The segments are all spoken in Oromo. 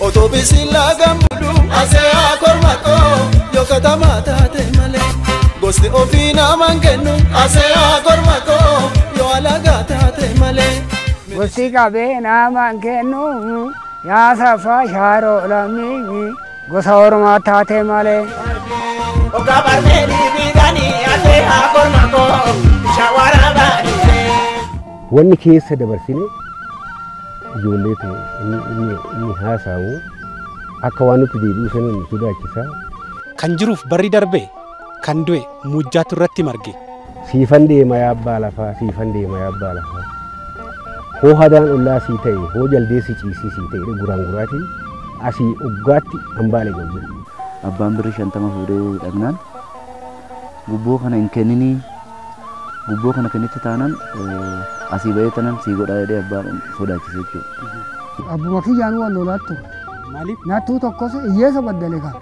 Otobisi lagambudu asea kormako yokata matate male gosti ofina mangenu asea kormako yo alagatate male gosti kabe na mangenu ya safa shaaro lammii gosa oromoo taate male okabarmeli bigani asea kormako shawara baadise wanni keessa dabarsine ijoolleetu inni haasa'u akka waan nuti deebi'u sana nu sodaachisa. Kan jiruuf barri darbe kan du'e mujjaatu irratti marge. Siifan deema yaabbaa lafaa siifan deema yaabbaa lafaa. Hoo hadaan ollaa sii ta'e hoo jaldeessi ciisii sii ta'e guraan guraati asii uggaatti hambaalee galte. Abbaan birri 50 fuudhee dhagnaan gubboo kana hin kenninii gubboo kana kennitti taanaan asii bahee tanan sii godhaa jedhee abbaan sodaachise jechuudha. Abbuma kiyyaanuu waan lolaattu maaliif naattuu tokkos hiyyeessa baddale qaba.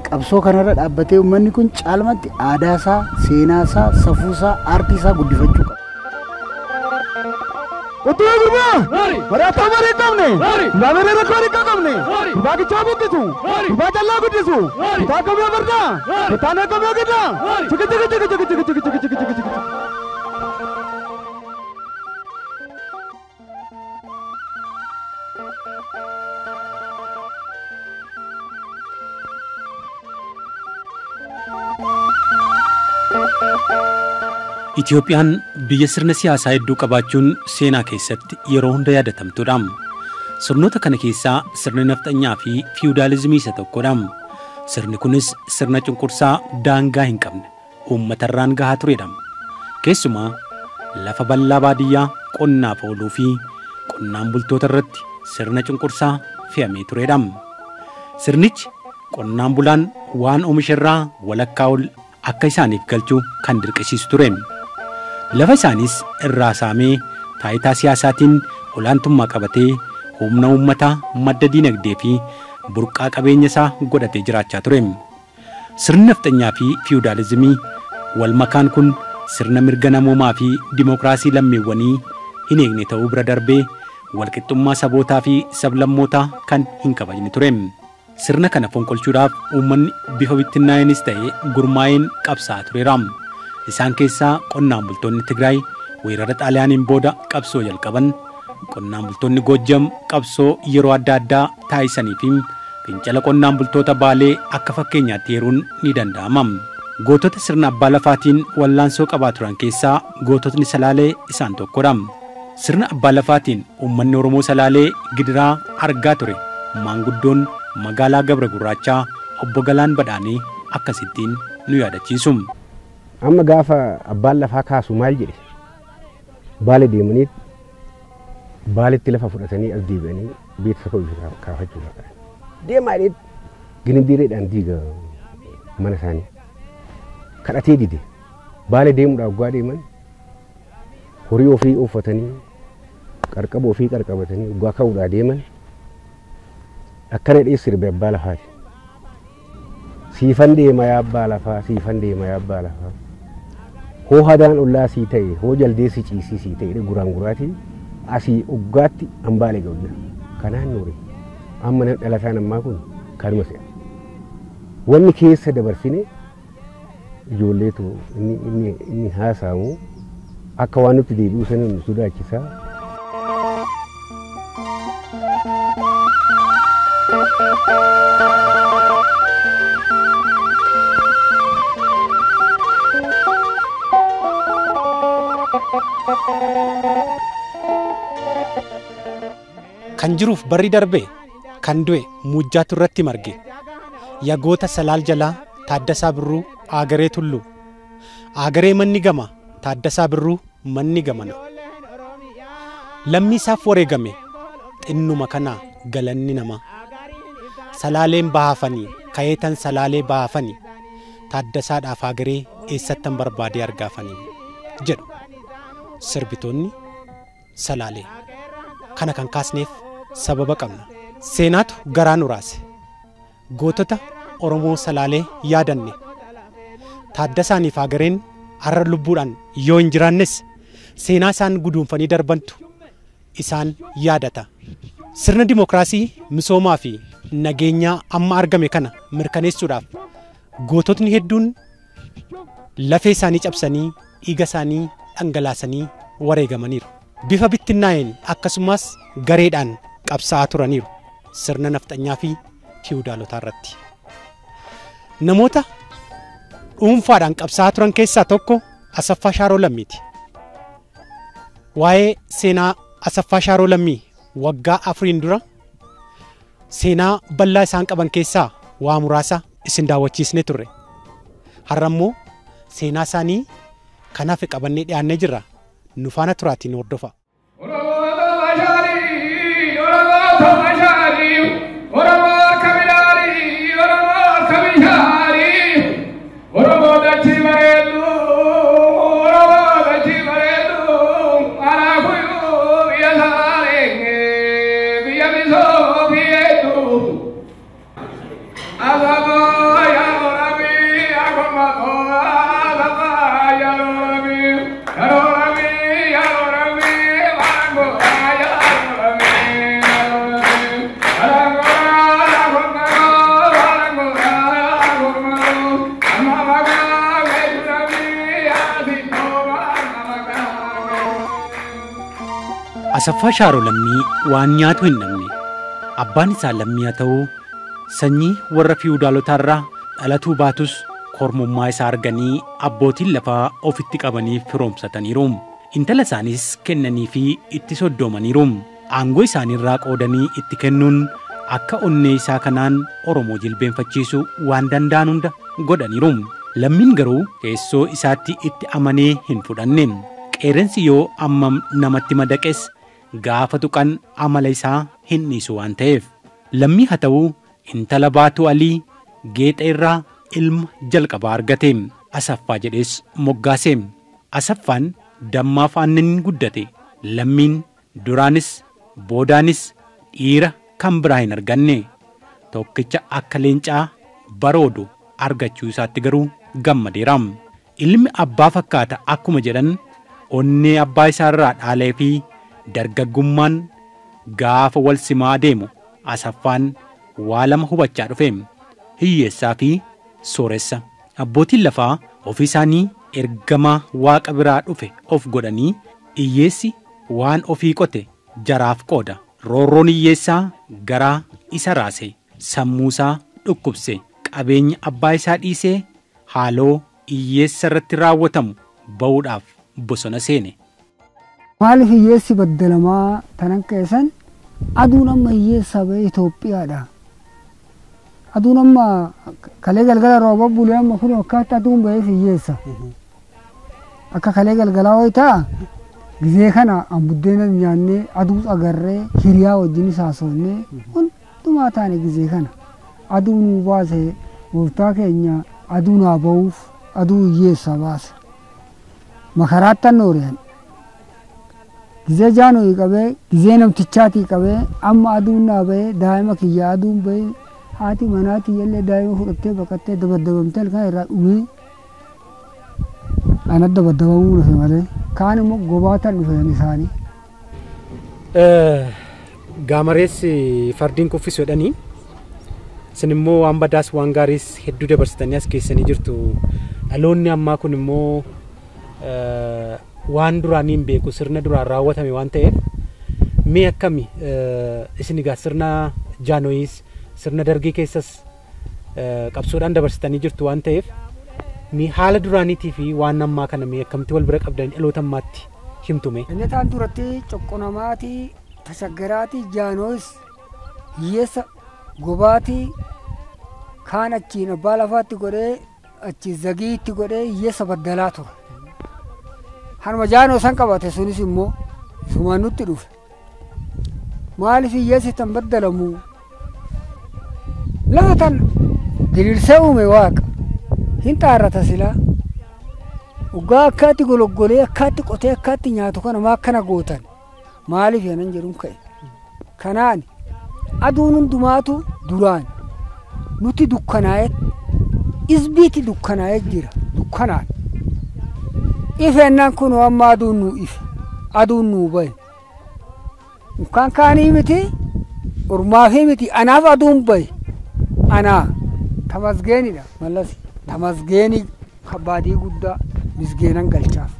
Qabsoo kanarra dhaabbatee uummanni kun caalmatti aadaasaa, seenaasaa, safuusaa, aartiisaa guddifachuu qaba. Otuu gurbaa barataa marii qabne laameree rakkoon qabne gurbaa kichaa buqqisu gurbaa callaa guddisu kutaa kamee bardaa kutaanee kamee giddaa chiki chiki chiki chiki chiki chiki chiki chiki chiki chiki. Itoophiyaan biyya sirna siyaasaa hedduu qabaachuun seenaa keessatti yeroo hunda yaadatamtudha. Sirnoota kana keessaa sirni nafxanyaa fi fiyuudaalizimii isa tokkodha. Sirni kunis sirna cunqursaa daangaa hin qabne uummatarraan gahaa turedha. Keessumaa lafa bal'aa baadiyyaa qonnaaf ooluu fi qonnaan bultoota irratti sirna cunqursaa fe'amee turedha. Sirnichi qonnaan bulaan waan oomisharraa walakkaa ol akka isaaniif galchuu kan dirqisiisu ture. Lafa isaanis irraa saamee taayitaa siyaasaatiin olaantummaa qabatee humna uummataa madda diinagdee fi burqaa qabeenya isaa godhatee jiraachaa ture. Sirni nafxanyaa fi fiyuudaalizimii wal makaan kun sirna mirga namoomaa fi dimookiraasii lammiiwwanii hin eegne ta'uu bira darbee walqixxummaa sabootaa fi sablammootaa kan hin kabajne ture. Sirna kana fonqolchuudhaaf uummanni bifa bittinnaa'eenis ta'ee gurmaa'een qabsaa'aa tureera. Isaan keessaa qonnaan bultoonni Tigraay weerara Xaaliyaaniin booda qabsoo jalqaban, qonnaan bultoonni Goojjam qabsoo yeroo adda addaa taasisanii fi fincila qonnaan bultoota Baalee akka fakkeenyaatti heeruun ni danda'ama. Gootota sirna abbaa lafaatiin wallaansoo qabaa turan keessaa goototni Salaalee isaan tokkodha. Sirna abbaa lafaatiin uummanni Oromoo Salaalee gidiraa argaa ture. Maanguddoon magaalaa Gabra Gurraachaa obbo Galaan Badhaanii akkasittiin nu yaadachiisu. Amma gaafa abbaan lafaa kaasu maal jedhe Baalee deemanii Baaleetti lafa fudhatanii as deebi'anii beeksisa ka'uu kaafachuu barbaadu. Deemaa jedhee gindireedhaan diiga mana isaanii kadhatee dide Baalee deemuudhaaf waggaa deeman horii ofii uffatanii qarqaba ofii qarqabatanii waggaa ka'uudhaa deeman akkana dhee sirbe abbaa lafaati. Siifan deema yaabbaa lafaa siifan deema yaabbaa lafaa. Hoo hadaan ollaa sii ta'e hoo jaldeessi ciisii sii ta'e guraan guraati asii uggaatti hambaalee galte. Kanaan nuuri amma dhalataan ammaa kun kanuma se'a. Wanni keessa dabarsine ijoolleetu inni haasa'u akka waan nuti deebi'u sana nu sodaachisa. Kan jiruuf barri darbe kan du'e mujjaatu irratti marge. Yagoota Salaal jalaa Taaddasaa Birruu Aagaree Tulluu. Aagaree manni gama Taaddasaa Birruu manni gamana. Lammii isaaf wareegame xinnuma kanaa galanni namaa. Salaaleen bahaafanii kayeetan Salaalee bahaafanii Taaddasaadhaaf Aagaree eessattan barbaadee argaafanii jedhu sirbitoonni Salaalee. Kana kan kaasneef sababa qabna. Seenaatu garaa nu raase. Gootota Oromoo Salaalee yaadanne. Taaddasaaniif Aagareen har'a lubbuudhaan yoo hin jiraannes seenaa isaan guduunfanii darbantu isaan yaadata. Sirna dimookiraasii misoomaa fi nageenyaa amma argame kana mirkaneessuudhaaf goototni hedduun lafee isaanii cabsanii dhiiga isaanii dhangalaasanii wareegamaniiru. Bifa bittinnaa'een akkasumas gareedhaan qabsaa'aa turaniiru sirna nafxanyaa fi fiwudaalotaa irratti. Namoota dhuunfaadhaan qabsaa'aa turan keessaa tokko Asaffaa Shaaroo Lammiiti. Waa'ee seenaa Asaffaa Shaaroo Lammii waggaa 4 dura seenaa bal'aa isaan qaban keessaa waa muraasa isin daawwachiisnee turre. Har'a immoo seenaa isaanii kanaaf qabannee dhiyaannee jirra. Nu faana turaatiin hordofa. Asaffaa Shaaroo Lammii waan nyaatu hin dhabne abbaan isaa lammii haa ta'uu sanyii warra fiwudaalotaa irraa dhalatuu baatus kormummaa isaa arganii abbootiin lafaa ofitti qabanii firoomsataniiru. Intala isaaniis kennanii fi itti soddoomaniiru. Aangoo isaaniirraa qoodanii itti kennuun akka onnee isaa kanaan Oromoo jilbeenfachiisu waan danda'an hunda godhaniiru. Lammiin garuu keessoo isaatti itti amanee hin fudhanne. Qeerransi yoo ammam namatti madaqes gaafa tuqan amala isaa hin dhiisu waan ta'eef. Lammii haa ta'uu intala Baatuu Alii geexa irraa ilma jalqabaa argate. Asaffaa jedhees moggaase. Asaffaan dammaaf aannaniin guddate. Lammiin duraanis boodaanis dhiira kan biraa hin arganne. Tokkicha akka leencaa baroodu argachuu isaatti garuu gammadeera. Ilmi abbaa fakkaata akkuma jedhan onnee abbaa isaa irraa dhaalee fi dargaggummaan gaafa wal simaa deemu Asaffaan waa lama hubachaa dhufe. Hiyyeessaa fi sooressa. Abbootiin lafaa ofii isaanii ergamaa waaqa biraa dhufe of godhanii hiyyeessi waan ofii qote jaraaf qooda. Roorroon hiyyeessaa garaa isa raase. Sammuu isaa dhukkubse. Qabeenya abbaa isaa dhiisee haaloo hiyyeessa irratti raawwatamu ba'uudhaaf bosona seene. Maaliif hiyyeessi baddalamaa tanan keessan aduun amma hiyyeessaa ba'e Itoophiyaadha. Aduun amma kalee galgala rooba bulee amma kun akkaatti aduun ba'eef hiyyeessa. Akka kalee galgalaa ho'itaa gizee kana an buddeena nyaannee aduu agarree hiriyaa wajjin haasofnee hundumaa taane gizee kana aduu nuu baase gooftaa keenya aduu naa ba'uuf aduu hiyyeessa baase. Makaraatti annooreen gizee jaanuu qabee gizee namtichaatii qabee amma aduun naa ba'ee daa'ima kiyya aduun ba'ee haati manaatii illee daa'ima fudhattee baqattee dabaddabamtee halkan irraa dhumee ana dabaddabamuu dhufe malee kaan immoo gobaatan dhufeen isaanii. Gaamareessi fardiin kuffisu jedhanii isin immoo waan badaas waan gaariis hedduu dabarsitanii as keessanii jirtu. Dhaloonni ammaa kun immoo waan duraaniin beeku sirna duraan raawwatame waan ta'eef mee akkami isin egaa sirna jaanoyiis sirna dargii keessas qabsoodhaan dabarsitanii jirtu waan ta'eef mee haala duraaniitii fi waan ammaa kana mee akkamitti wal bira qabdanii dhaloota ammaatti himtume. Inni taan duratti coqqonamaatii tasaggaraatii jaanoyis hiyyeessa gobaatii kaan achiin abbaa lafaatti godhee achi zagiitti godhee hiyyeessa baddalaa ture. Harma jaanoo san qabate sunis immoo isumaan nutti dhufe. Maaliif hiyyeessi tan baddalamu? Lafa tan diriirsee uume waaqa hin xaarrata silaa. Ugaa akkaatti gologgolee akkaatti qotee akkaatti nyaatu kana maa akkana gootan maaliif yanan jedhuun ka'e. Kanaan aduun hundumaatu duraan nuti dukkanaa'e isbiiti dukkanaa'e jira dukkanaan. Ifeennan kun amma aduun nuu ife aduun nuu bahe. Kan kaanii miti Ormaa fi miti anaaf aduun bahe anaa tamasgeenidha mallas tamasgeenii baadii guddaa misgeenan galchaaf.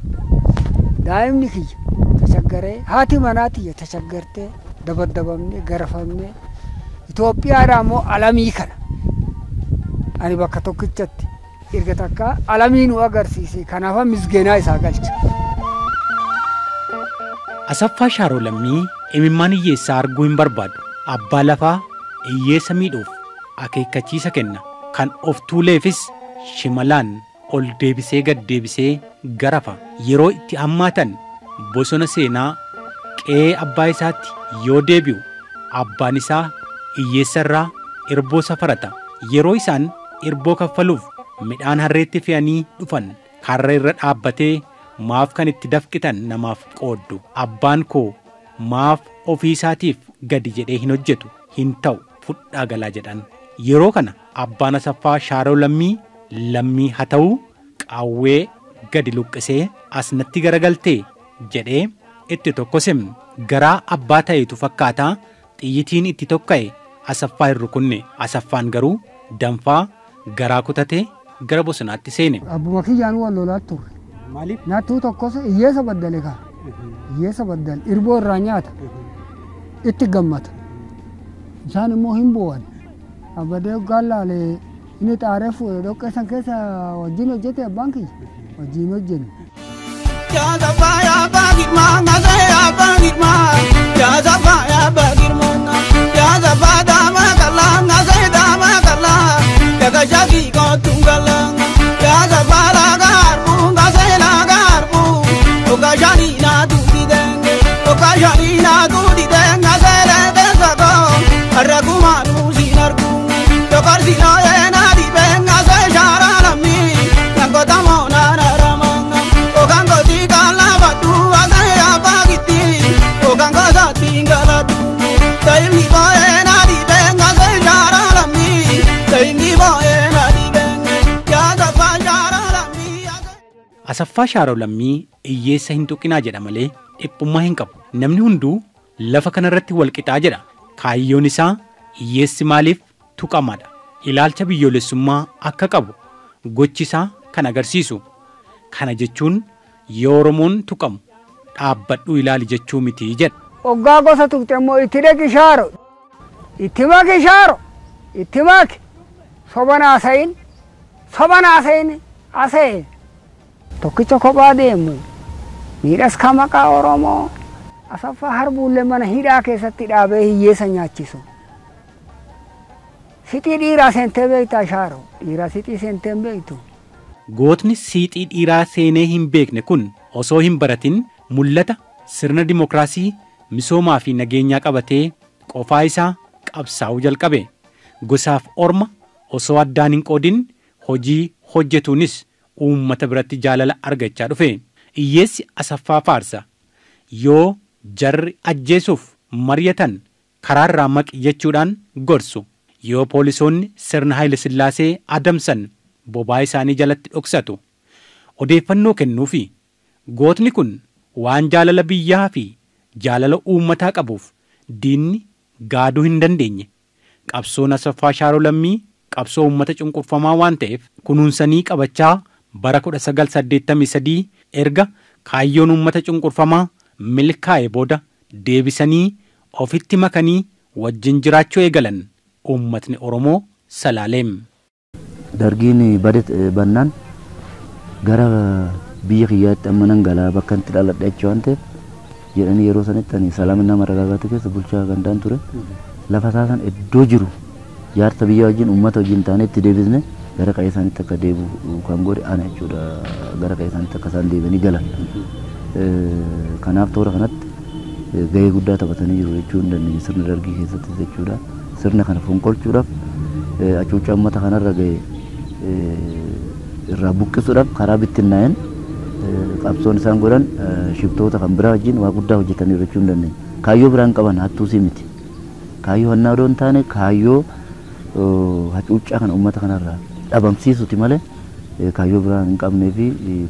Daa'imni kiyya tashaggaree haati manaa tiyya tashaggartee dabaddabamnee garafamnee Itoophiyaadhaa immoo alamii kana ani bakka tokkichatti erga takka alamii nu agarsiise kanaaf misgeenaa isaa galcha. Asaffaa Shaaroo Lammii imimmaan hiyyeessaa arguu hin barbaadu. Abbaa lafaa hiyyeessa miidhuuf akeekkachiisa kenna. Kan of tuuleefis shimalaan ol deebisee gad deebisee garafa. Yeroo itti hammaatan bosona seenaa qe'ee abbaa isaatti yoo deebi'u abbaan isaa hiyyeessa irraa irboo safarata. Yeroo isaan irboo kaffaluuf midhaan harreetti fe'anii dhufan karra irra dhaabbatee maaf kan itti dafqitan namaaf qooddu. Abbaan koo maaf ofii isaatiif gadi jedhee hin hojjetu hin ta'u fudhaa galaa jedhan. Yeroo kana abbaan Asaffaa Shaaroo Lammii haa ta'uu qaawwee gadi luqqisee asnatti garagaltee jedhee itti tokkosim garaa abbaa ta'etu fakkaataa xiyyitiin itti tokka'e Asaffaa hin rukunne. Asaffaan garuu danfaa garaa kutatee gara bosonaatti seene. Abbuma kiyyaan wal lolaa ture. Maaliif? Nattuu tokkos hiyyeessa baddale kaa. Hiyyeessa baddale irboo irraa nyaata. Itti gammata. Isaan immoo hin bu'an. Abbadee gaallaalee inni xaaree fuudhee dhoqqee san keessa wajjin hojjete abbaan kiyya. Wajjin hojjennu. Jaazafaa yaabaa girmaa ngasee yaabaa girmaa. Jaazafaa yaabaa girmaa. Jaazafaa daamaa kalaa ngasee daamaa kalaa. Daga shakii kootuun kalaa. Jaazafaa laagaa harbuu ngasee laagaa harbuu. Oka shanii naatu didenge. Oka shanii naatu didenge ngasee leetee sakoo. Harra kumaanuu siin arguu. Dokorsi nooyee naadi bee ngasee Shaaraa Lammii. Yankota moonaa naramanga. Okan gooti kaalaa baduu ngasee yaabaa gitti. Okan gosaatti galadu. Taimni booyee naadi bee ngasee Shaaraa Lammii. Taimni booyee naadi bee Jaazafaa Shaaraa Lammii. Asaffaa Shaaroo Lammii hiyyeessa hin tuqinaa jedha malee dhiphummaa hin qabu. Namni hunduu lafa kanarratti wal qixaa jedha. Kaayyoon isaa hiyyeessi maaliif tuqamaadha. Ilaalcha biyyoolessummaa akka qabu gochi isaa kan agarsiisu. Kana jechuun yoo Oromoon tuqamu dhaabbadhuu ilaali jechuu miti jedha. Oggaa gosa tuqxe immoo itti dhaqi Shaaro. Itti maki Shaaro. Itti maki. Soban haasayin. Soban haasayin. Haasa'e. Tokkicha kophaa deemu. Miidhas ka maqaa Oromoo. Asaffaa harbuullee mana hidhaa keessatti dhaabee hiyyeessa nyaachisu. Sixii dhiiraa seentee beektaa Shaaroo. Dhiiraa sixii seentee hin beektu. Gootni sixii dhiiraa seenee hin beekne kun osoo hin baratin mul'ata sirna dimokiraasii misoomaa fi nageenyaa qabatee qofaa isaa qabsaa'uu jalqabe. Gosaaf orma osoo addaan hin qoodin hojii hojjetuunis uummata biratti jaalala argachaa dhufe. Hiyyeessi Asaffaa faarsa. Yoo jarri ajjeesuuf mari'atan karaarraa maqi jechuudhaan gorsu. Yoo poolisoonni sirna Haayile Sillaasee adamsan bobaa isaanii jalatti dhoksatu. Odeeffannoo kennuufi gootni kun waan jaalala biyyaa fi jaalala uummataa qabuuf diinni gaaduu hin dandeenye. Qabsoon Asaffaa Shaaroo Lammii qabsoo uummata cunqurfamaa waan ta'eef kunuunsanii qabachaa bara 1983 erga kaayyoon uummata cunqurfamaa milkaa'e booda deebisanii ofitti makanii wajjin jiraachuu eegalan uummatni Oromoo Salaaleem. Dargiin bannaan gara biyya kiyyaatti amma nan galaa bakka itti dhaladhe jechuu waan ta'eef jedhanii yeroo sanitti ani Salaamina Maragaagaatti keessa bulchaa gandaan ture. Lafa isaasan iddoo jiru jaarsa biyya wajjin uummata wajjin taanee itti deebisne gara qe'ee isaaniitti akka deebi'u kan godhe ana jechuudha. Gara qe'ee isaaniitti akka isaan deebi'anii galan. Kanaaf toora kanatti gahee guddaa taphatanii jiru jechuu hin dandeenye sirna dargii keessatti jechuudha. Sirna kana fonqolchuudhaaf hacuuccaa uummata kanarra gahee irraa buqqisuudhaaf karaa bittinnaa'een qabsoon isaan godhan shiftoota kan biraa wajjin waa guddaa hojjetanii jechuu hin dandeenye. Kaayyoo biraan qaban hattuusii miti. Kaayyoo hannaa odoo hin taane kaayyoo hacuuccaa kana uummata kanarraa dhabamsiisuti malee kaayyoo biraan hin qabnee fi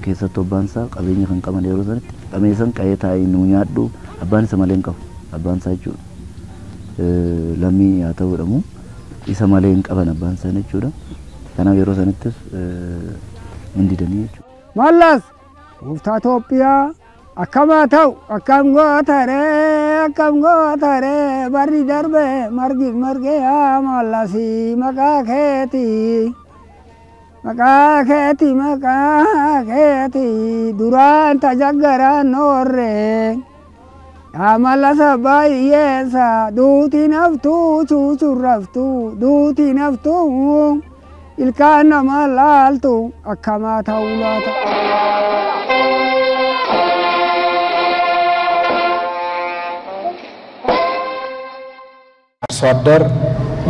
keessatti obbaansaa qabeenya kan qaban yeroo sanitti qabeenya san qe'ee taa'ee nuu nyaadhu abbaan isa malee hin qabu abbaan isaa jechuudha. lammii haa ta'uudhamu isa malee hin qaban abbaan sana jechuudha. Kanaaf yeroo sanattis hin didanii jechuudha. Mallas gooftaa Itoophiyaa akkama ta'u akkam gootare barri darbe margee haa mallasii maqaa keeti duraan tajaggaraan noorree yaa mallasa baay'eessa duuti naftuu chuuchurraftuu duuti naftuu ilkaan nama laaltu akkamaa ta'uu laata. አርሶ አደር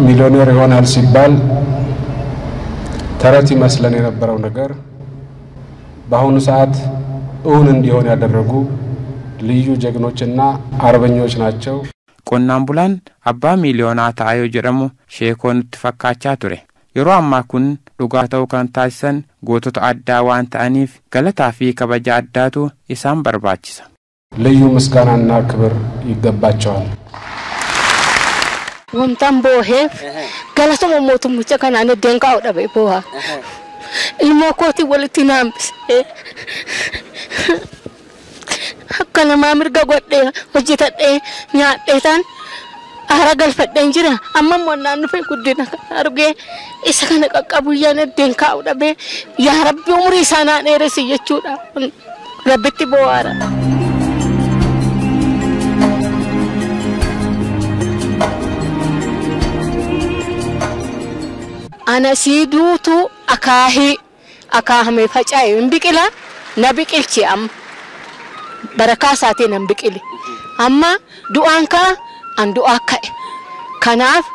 ሚሊዮኔር ይሆናል ሲባል ተረት ይመስለን የነበረው ነገር በአሁኑ ሰዓት እውን እንዲሆን ያደረጉ ልዩ ጀግኖችና አርበኞች ናቸው። qonnaan bulaan abbaa miiliyoonaa ta'ayoo jedhamu sheekoon itti fakkaachaa ture. Yeroo ammaa kun dhugaa ta'uu kan taasisan gootota addaa waan ta'aniif galataa fi kabaja addaatu isaan barbaachisa. ልዩ ምስጋናና ክብር ይገባቸዋል። Wamtaan booheef galatuma mootummicha kanaan eddeen kaa'u dhabe booha. Ilmoo kootii walitti naambise. Akka namaa mirga godhee hojjetadhee nyaadheetaan aara galfadheen jira. Amma immoo naan dhufee guddina kana argee isa kana qaqqabuyyaan eddeen kaa'u dhabe. Yaa Rabbi umurii isaa naan dheeresi jechuudha. Rabbitti boo'aara. Ana siiduutu akaahame faca'e hin biqila na biqilchi amma barakaa isaatiin hin biqile amma du'aan ka'a an du'aa ka'e kanaaf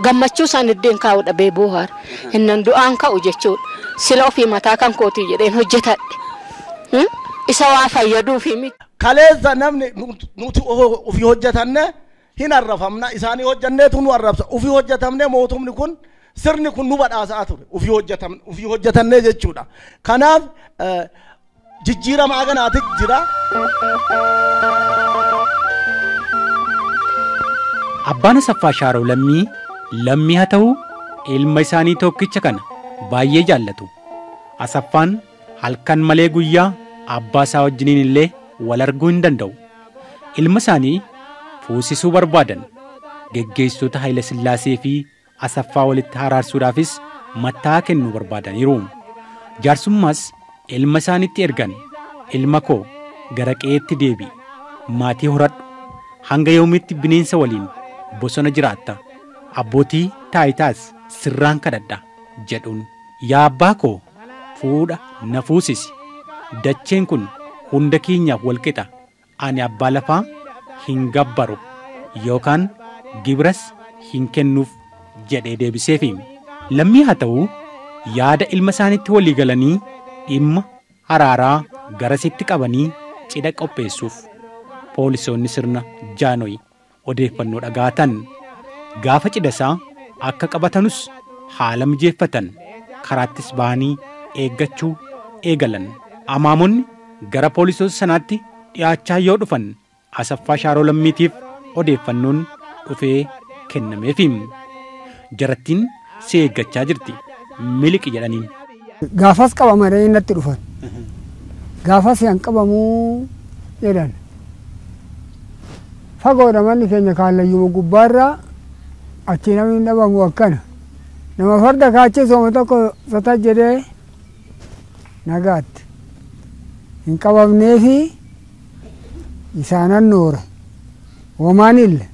gammachuu isaan eddeen kaa'u dhabee boohaara innan du'aan ka'u jechuudha sila ofii mataa kan kootii jedheen hojjetadhe isa waa fayyaduufi miti. Kaleessa namni nuti ofii hojjetanne hin arrafamna isaanii hojjanneetu nu arrabsa ofii hojjetamne mootumni kun sirni kun nu badhaasaa ture ofii hojjetannee jechuudha. Kanaaf jijjiirama aganaati jira. Abbaan Asaffaa Shaaroo lammii haa ta'u ilma isaanii tokkicha kana baay'ee jaallatu. Asaffaan halkan malee guyyaa abbaa isaa wajjiniin illee wal arguu hin danda'u. Ilma isaanii fuusisuu barbaadan geggeessitoota Haayile Sillaasee fi Asaffaa walitti araarsuudhaafis mataa kennuu barbaadaniiru. Jaarsummaas ilma isaanitti ergan ilma koo gara qe'eetti deebi maatii horadhu hanga yoomiitti bineensa waliin bosona jiraatta abbootii taayitaas sirraan kadhadha jedhuun. Yaa abbaa koo fuudha na fuusisi dacheen kun hunda keenyaaf walqixa ani abbaa lafaa hin gabbaru yookaan gibras hin kennuuf jedhee deebiseefi. Lammii haa ta'u yaada ilma isaanitti walii galanii dhimma araaraa garasitti qabanii cidha qopheessuuf poolisoonni sirna jaanoy odeeffannoo dhagaatan gaafa cidha isaa akka qabatanus haala mijeeffatan karaattis bahanii eeggachuu eegalan. Amaamonni gara poolisoota sanaatti dhiyaachaa yoo dhufan Asaffaa Shaaroo lammiitiif odeeffannoon dhufee kennameefi. Jarattiin si eeggachaa jirti miliqi jedhaniin. Gaafas qabamanii natti dhufan. Gaafas yan qabamuu jedhan. Fagoodha manni keenya kaallayyuma gubbaarraa achi namni hin dhabamu akkana. Nama farda kaachee sooma tokko sota jedhee nagaatti. Hin qabamneefi isaanan noora. Womaanille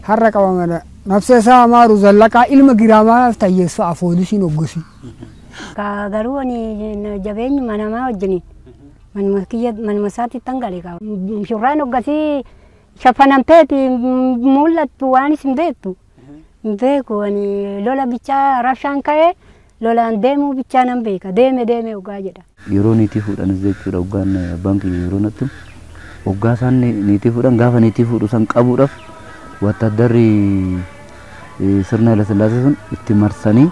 har'a qabamada. Nafsee isaa amaaru zallaqaa ilma giraamaa tayyeessa afoolisiin hoggosi. Garuu ani jabeenyi manamaa wajjiniin manuma isaatti tangale qaba. Shurraan hoggasii shafanamteeti mul'attu waanis hin beektu. Hin beeku ani lola bichaa rabshaan ka'ee lolaan deemuu bichaa nan beeka deeme hoggaa jedha. Yeroo niitii fuudhanis jechuudha hoggaan abbaan kiyya yeroo nattu hoggaa isaan niitii fuudhan gaafa niitii fuudhu san qabuudhaaf wattaddarri sirna Haayile Sillaasee sun itti marsanii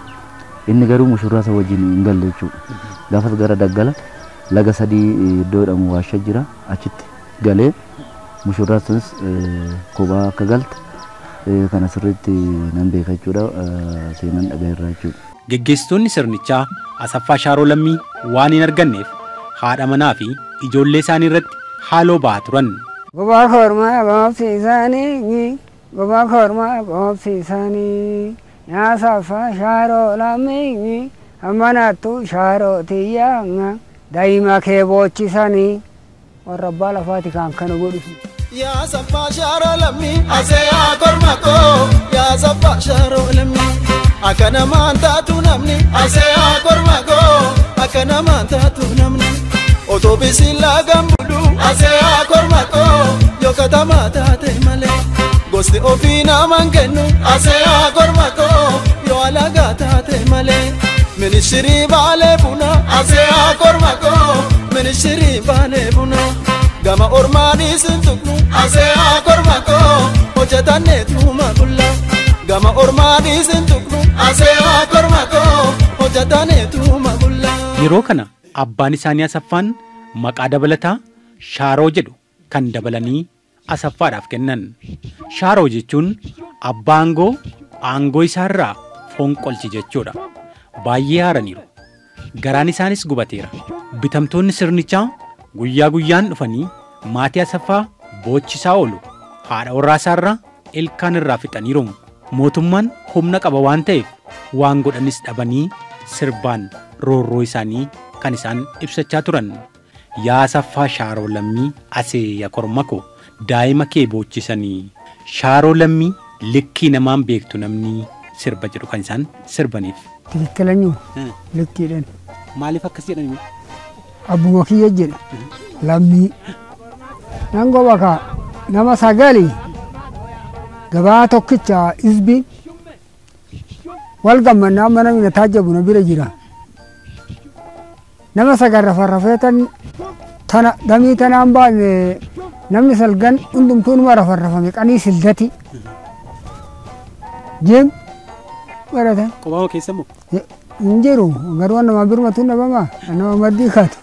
inni garuu mushurraa isa wajjin hin galle jechuudha. Gaafas gara daggala laga sadii iddoo jedhamu waashaa jira achitti galee mushurraa sunis kophaa akka galte kana sirriitti nan beeka jechuudha seenaan dhagaa irraa jechuudha. Geggeessitoonni sirnichaa Asaffaa Shaaroo Lammii waan hin arganneef haadha manaa fi ijoollee isaanii irratti haaloo ba'aa turan. Gobaa kormaa boobsiisanii gobaa kormaa boobsiisanii yaa Asaffaa Shaaroo Lammii amanaattu Shaaroo tiyyaa daa'ima kee boochisanii warra abbaa lafaati kan kana godhisu. Ya Asaffaa Shaaroo Lammii aseeyaa korma koo ya Asaffaa Shaaroo Lammii akkana maantaatu namni aseeyaa korma koo akkana maantaatu namni otoo bisiillaa gambulu aseeyaa korma koo yoo katamaa taate malee gosti ofii namaan kennu aseeyaa korma koo yoo alagaa taate malee ministirii baalee buna aseeyaa korma koo ministirii baalee buna. Gama ormaanii sintuknu aseeyaa korma koo hojjetanne tuuma bulla. Gama ormaanii sintuknu aseeyaa korma koo hojjetanne tuuma bulla. Yeroo kana abbaan isaanii Asaffaan maqaa dabalataa Shaaroo jedhu kan dabalanii Asaffaadhaaf kennan. Shaaroo jechuun abbaa aangoo isaarraa fonqolchi jechuudha. Baay'ee haaraniiru. Garaan isaanis gubateera. Bitamtoonni sirnichaa guyyaa guyyaan dhufanii maatii Asaffaa boochisaa oolu. Haadha warraasaarraa ilkaan irraa fixaniiru. Mootummaan humna qaba waan ta'eef waan godhanis dhabanii sirbaan roorroo isaanii kan isaan ibsachaa turan. Yaa Asaffaa Shaaroo Lammii aseeya korma koo daa'ima kee boochisanii Shaaroo Lammii likkii namaan beektu namni sirba jedhu kan isaan sirbaniif. Tikkilanyu likkiidhaan. Maaliif akkas jedhani? Abbuma kiyya jedha Lammii nan goba nama sagali gabaa tokkicha isbi wal gammannaa mana mina taajjabu na bira jira nama sagal rafarrafeetan tana damii tanaan baane namni salgan hundumtuunuma rafarrafame qanii sildati jeem baratan qobaama keessammoo hin jiru garuu nama birmatu nabama nama maddii kaatu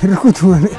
rukutu malee.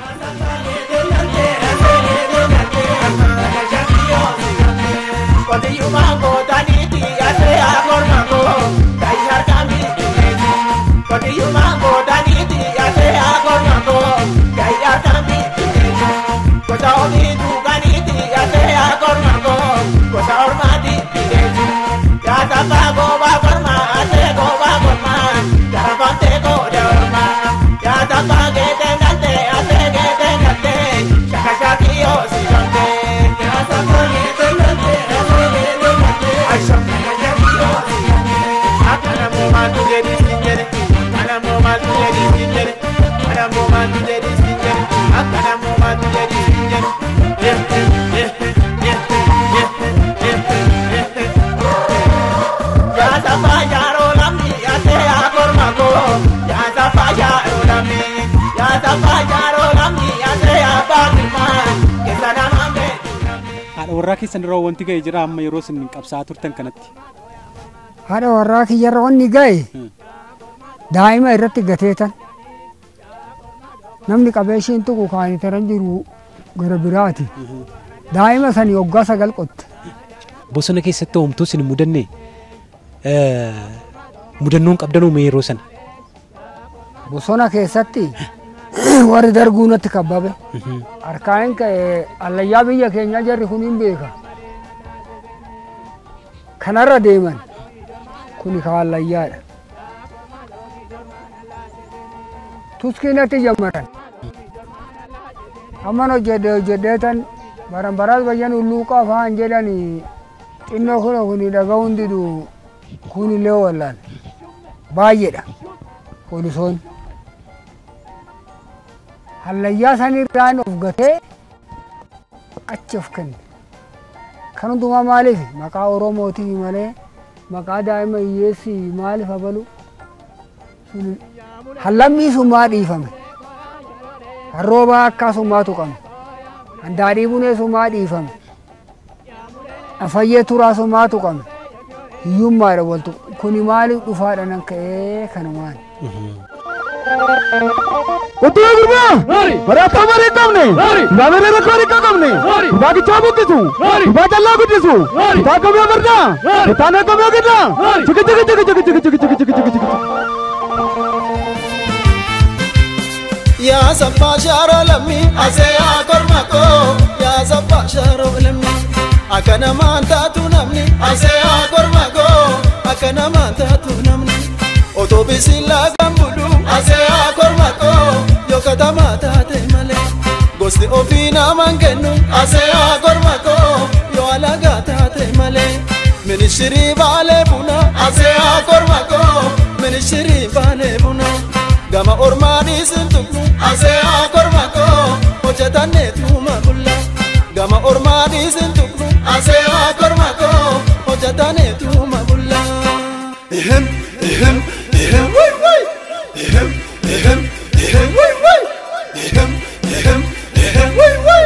Haadha warraa keessan irraa wanti ga'e jira amma yeroo isin qabsaa'aa turtan kanatti. Haadha warraa kiyyarra wanni ga'e daa'ima irratti gateetan namni qabeeshiin tuqu kaanii taran jiru gara biraati. Daa'ima sanii waggaa 9 qotte. Bosona keessatti homtuu isin mudanne mudannoon qabdanuu mee yeroo sana? Bosona keessatti warri darguu natti kabbabe. Harkaan ka'e allayyaa biyya keenya jarri kun hin beeka. Kanarra deeman kuni ka allayyaadha. Tuskii natti jammaran. Amman hojjedheetan baranbaraas bayyan ulluuqaa fa'aan jedhani xinnoo kuni dhaga'uun didu kunillee wallaan baay'eedha poolisoonni. Hallayyaa sanirraan of gatee achi of kenne. Kan hundumaa maaliif maqaa Oromootii malee maqaa daa'ima hiyyeessi maaliif abalu? Hallammii summaa dhiifame. Harroobaa akka summaa tuqame. Handaadhii bunee summaa dhiifame. Afayyee turaa summaa tuqame. Hiyyummaadha waltu kuni maaliif dhufaadha nan ka'ee kanumaan. Utuu gurba. Barata mari kamne. Gamere rakori kamne. Bagi chabu kisu. Baca lagu kisu. Tak kami berda. Tanah kami berda. Cik. Ya sabba shaaro lammii asee kormako. Ya sabba shaaro lammii akana maantaatu namni asee kormako. Akana maantaatu namni otobisiin laagaan bulu asee kormako. Yoo katamaa taate malee gosti ofii namaan kennu asee kormako. Yoo alagaa taate malee ministirii baalee buna asee kormako. Ministirii baalee buna. Gama ormaadis tukku asee kormako hojjetanne tuuma bulla. Gama ormaadis tukku asee kormako hojjetanne tuuma bulla. Wai wai. Wai wai. Wai wai.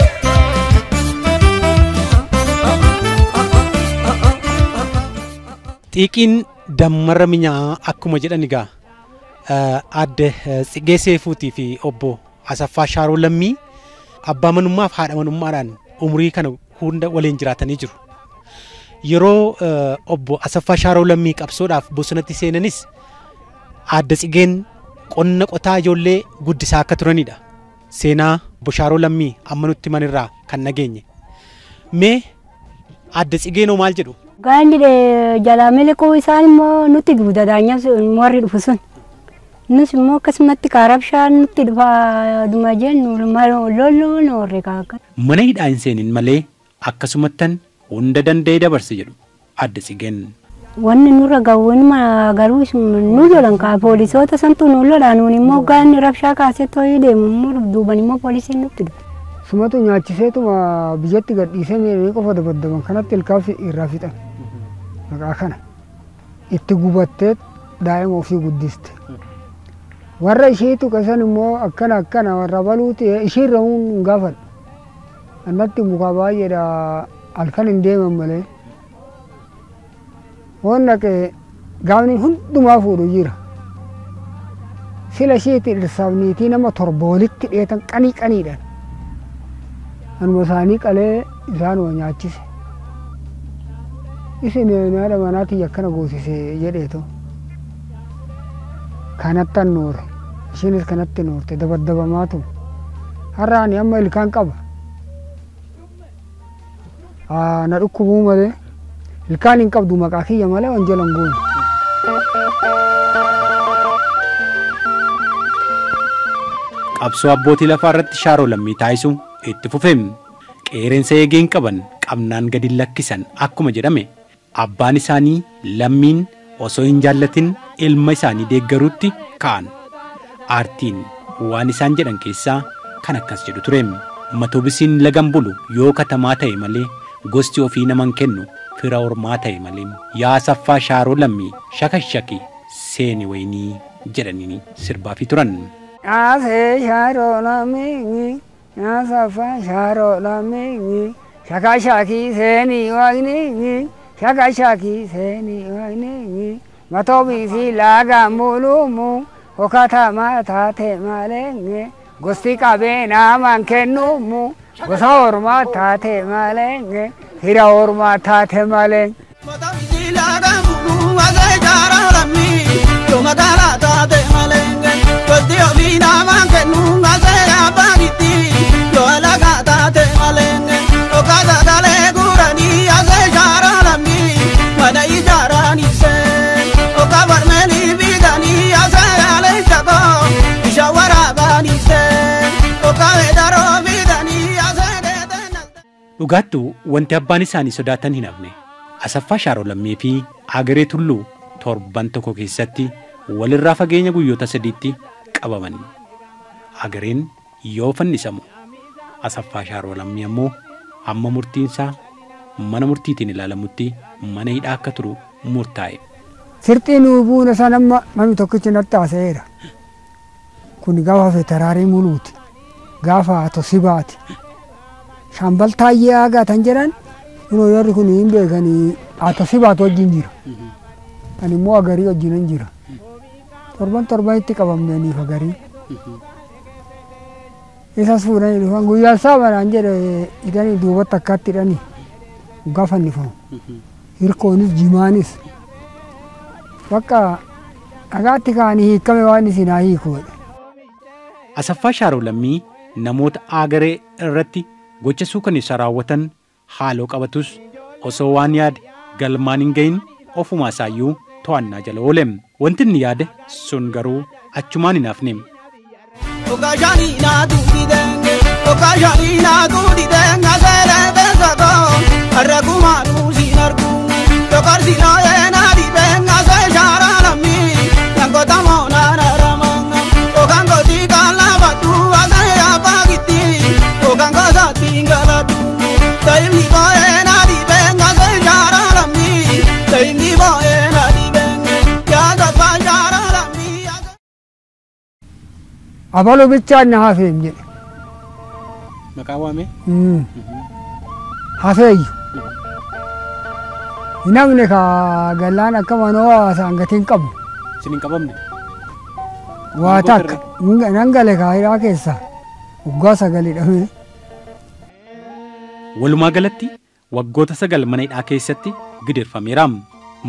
Xiiqiin dammarra minyaa akkuma jedhan egaa adde Tsigee Seefuutii fi obbo Asaffaa Shaaroo Lammii abbaa manummaaf haadha manummaadhaan umurii kana hunda waliin jiraatanii jiru. Yeroo obbo Asaffaa Shaaroo Lammii qabsoodhaaf bosonatti seenanis adde Tsigeen qonna qotaa ijoollee guddisaa akka turanidha. Seenaa obbo Shaaroo Lammii amma nutti manirraa kan nageenye. Mee adde Tsigeenoo maal jedhu? Gaanni jalaa miliquu isaan immoo nutti dudadaanya warri dhufu sun. Nus immoo akkasumatti kaarabshaan nutti dhufa dhuma jennu lolluun warri kaaka. Mana hidhaa hin seenin malee akkasumattan hunda danda'ee dabarse jedhu adde Tsigeen. Wanni nurra gawwinuma garuu nu lolan kaa poolisoota santu nu lola nuun immoo gaanni rabshaa kaasee tooyii deemu immoo duuban immoo poolisiin nutti dhufa. Sumatu nyaachiseetuma biyyatti gadhiisee meeshaalee qofa dabaddaban kanatti ilkaan irraa fixan. Maqaa kana itti gubattee daa'ima ofii guddiste. Warra isheetu qasan immoo akkana warra baluuti isheerra hin gaafadhu. Annatti muka baay'eedha halkan hin deeman malee. Waan dhaqee gaafni hundumaa fuudhu jira. Sila isheetti dhirsaaf niitii nama torba walitti dheetan qaniidhaan. Anuma isaanii qalee isaanuma nyaachise. Isin haadha manaatii akkana goosise jedheetu. Kanatti noore. Ishiinis kanatti noorte dabaddabamaatu. Har'aani amma ilkaan qaba. Na dhukkubuu malee ilkaan hin qabdu maqaa kiyya malee wanjalan goone. Qabsoo abbootii lafaa irratti Shaaroo Lammii taasisu itti fufeem qeereensa eegeen qaban qabnaan gadi lakkisan akkuma jedhame abbaan isaanii Lammiin osoo hin jaallatin ilma isaanii deeggaruutti ka'an. Aartiin waan isaan jedhan keessaa kan akkas jedhu tureem matobisiin lagan bulu yoo katamaa ta'e malee gosti ofii naman kennu fira ormaa ta'e malee yaa Asaffaa Shaaroo Lammii shakashaki seeni waynii jedhanii sirbaafi turan. Asee Shaaroo Lammii Asaffaa Shaaroo Lammii shakashaki seeni waynii shakashaki seeni waynii matobisii lagan bulumu okatamaa taate malee gosti qabee naman kennumu gosa ormaa taate malee fira ormaa taate malee. Matobisii lagan bulumu asee Shaaroo Lammii yoo magaalaa taate malee gosti ofii naman kennu asee abbaa gitti yoo alagaa taate malee okata galee guranii asee Shaaroo Lammii mana ijaaranii see oka barmeelii biidanii asee alee shakoo isha waraabanii see oka weedaroo biidanii asee deeteen. Dhugaattuu wanti abbaan isaanii sodaatan hin hafne Asaffaa Shaaroo Lammii fi Agaree Tulluu torban tokko keessatti walirraa fageenya guyyoota sadiitti qabaman. Agareen yoo fannisamu Asaffaa Shaaroo Lammii ammoo hamma murtiinsaa mana murtiitiin ilaalamutti mana hidhaa akka turu murtaa'e. Sirxiin buuna san amma namni tokkichi natti haasa'eera. Kun gaafa feteraarii muluuti. Gaafa tosibaati. Shambal taayyee aagaatan jedhan kunoo yarri kun hin beekanii atosibaatu wajjin jira. Ani immoo Agarii wajjin jira. torban itti qabamnanii fagarii. Isas fuudhanii dhufan guyyaa isaa banaan jedhe hidhanii duubatti akkaatti hidhanii gaafa fannifamu. Hirkoonis jimaanis bakka dhagaatti kaanii hiikame waan isin haa hiikuudha. Asaffaa Shaaroo Lammii namoota aagaree irratti gocha suukaneessaa raawwatan haaloo qabatus osoo waan yaade galmaan hin gahin ofumaa isaayyuu to'annaa jala oole. Wanti inni yaade sun garuu achumaan hin hafne. Abaluu bichaan na hafeem jedhe. Maqaa waame? Hafeeyyu. Namni ka gallaan akka manoo haasaan gatiin qabu. Isin hin qabamne? Waa takka nan gale kaayiraa keessaa waggaa 9 dhamee. Walumaa galatti waggoota 9 mana hidhaa keessatti gidirfameera.